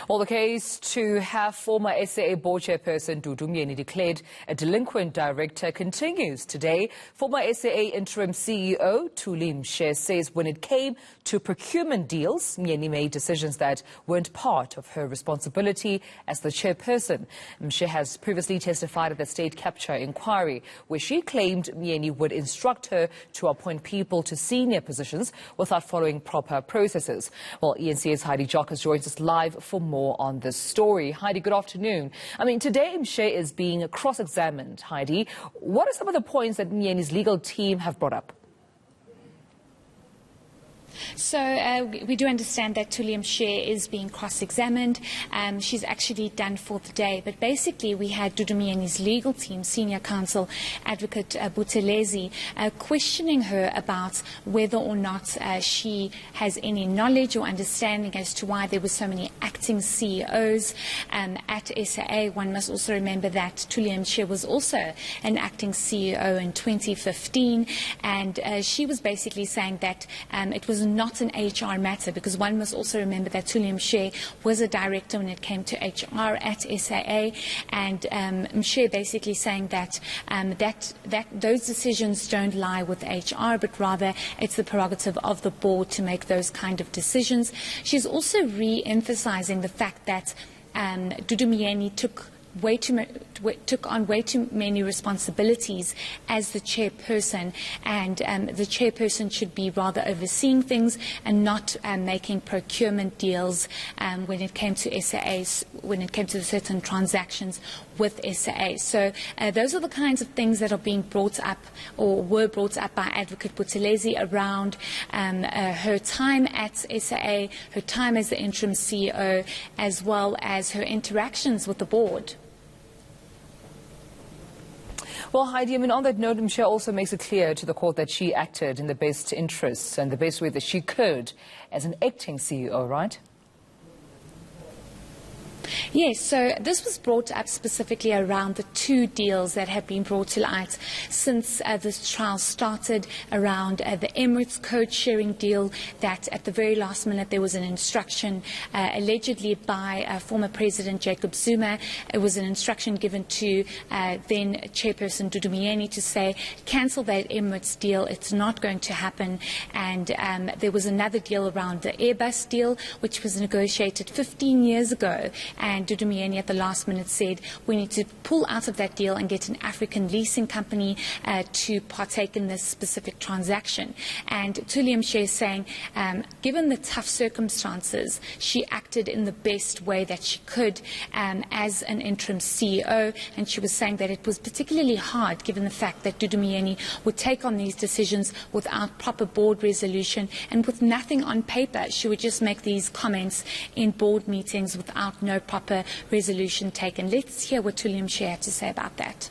Well, the case to have former SAA board chairperson Dudu Myeni declared a delinquent director continues today. Former SAA interim CEO Dudu Myeni says when it came to procurement deals, Myeni made decisions that weren't part of her responsibility as the chairperson. Myeni has previously testified at the state capture inquiry, where she claimed Myeni would instruct her to appoint people to senior positions without following proper processes. Well, ENC's Heidi Jockers joins us live for more on this story. Heidi, good afternoon. Today Myeni is being cross-examined. Heidi, what are some of the points that Myeni's legal team have brought up? So we do understand that Dudu Myeni is being cross-examined. She's actually done for the day. But basically, we had Dudu Myeni's legal team, senior counsel advocate Buthelezi, questioning her about whether or not she has any knowledge or understanding as to why there were so many acting CEOs at SAA. One must also remember that Dudu Myeni was also an acting CEO in 2015, and she was basically saying that it was not an HR matter, because one must also remember that Dudu Myeni was a director when it came to HR at SAA, and Myeni basically saying that those decisions don't lie with HR, but rather it's the prerogative of the board to make those kind of decisions. She's also re-emphasizing the fact that Dudu Myeni took on way too many responsibilities as the chairperson, and the chairperson should be rather overseeing things and not making procurement deals when it came to SAAs, when it came to certain transactions with SAA. So those are the kinds of things that are being brought up or were brought up by Advocate Buthelezi around her time at SAA, her time as the interim CEO, as well as her interactions with the board. Well, Heidi, on that note, Myeni also makes it clear to the court that she acted in the best interests and the best way that she could as an acting CEO, right? Yes, so this was brought up specifically around the two deals that have been brought to light since this trial started around the Emirates code-sharing deal, that at the very last minute there was an instruction allegedly by former President Jacob Zuma. It was an instruction given to then Chairperson Dudu Myeni to say, cancel that Emirates deal, it's not going to happen. And there was another deal around the Airbus deal, which was negotiated 15 years ago. And Dudu Myeni at the last minute said, we need to pull out of that deal and get an African leasing company to partake in this specific transaction. And Dudu Myeni is saying, given the tough circumstances, she acted in the best way that she could as an interim CEO. And she was saying that it was particularly hard given the fact that Dudu Myeni would take on these decisions without proper board resolution and with nothing on paper. She would just make these comments in board meetings without no proper resolution taken. Let's hear what Dudu Myeni had to say about that.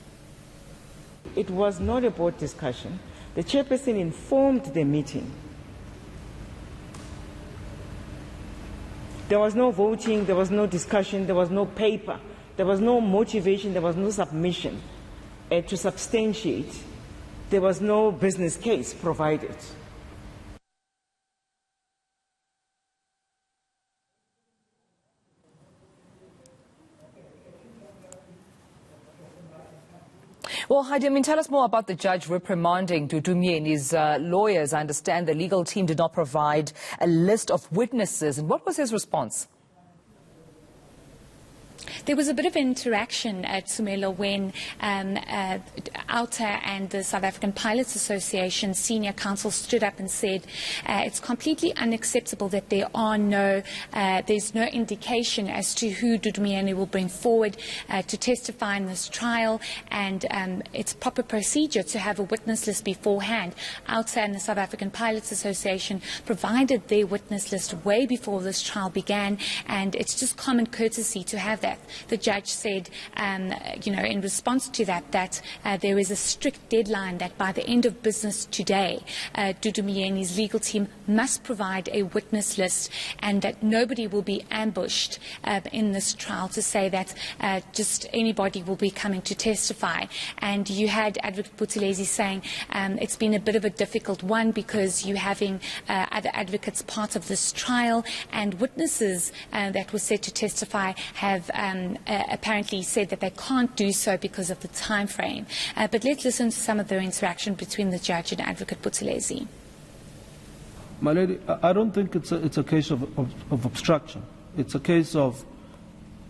It was not a board discussion. The chairperson informed the meeting. There was no voting, there was no discussion, there was no paper, there was no motivation, there was no submission to substantiate. There was no business case provided. Well, Heidi, tell us more about the judge reprimanding Dudu Myeni's lawyers. I understand the legal team did not provide a list of witnesses. And what was his response? There was a bit of interaction at Sumelo when Alta and the South African Pilots Association senior counsel stood up and said it's completely unacceptable that there's no indication as to who Dudu Myeni will bring forward to testify in this trial, and it's proper procedure to have a witness list beforehand. Alta and the South African Pilots Association provided their witness list way before this trial began, and it's just common courtesy to have that. 30th. The judge said, in response to that, that there is a strict deadline that by the end of business today, Dudu Myeni's legal team must provide a witness list, and that nobody will be ambushed in this trial to say that just anybody will be coming to testify. And you had Advocate Buthelezi saying it's been a bit of a difficult one because you're having other advocates part of this trial, and witnesses that were set to testify have apparently said that they can't do so because of the time frame. But let's listen to some of the interaction between the judge and Advocate Buthelezi. My lady, I don't think it's a case of obstruction. It's a case of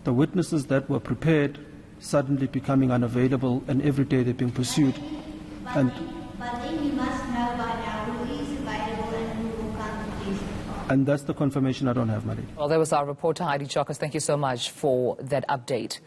the witnesses that were prepared suddenly becoming unavailable, and every day they're being pursued. But then you must know by now who is available and who will come to testify. And that's the confirmation I don't have, my lady. Well, there was our reporter, Heidi Chokas. Thank you so much for that update.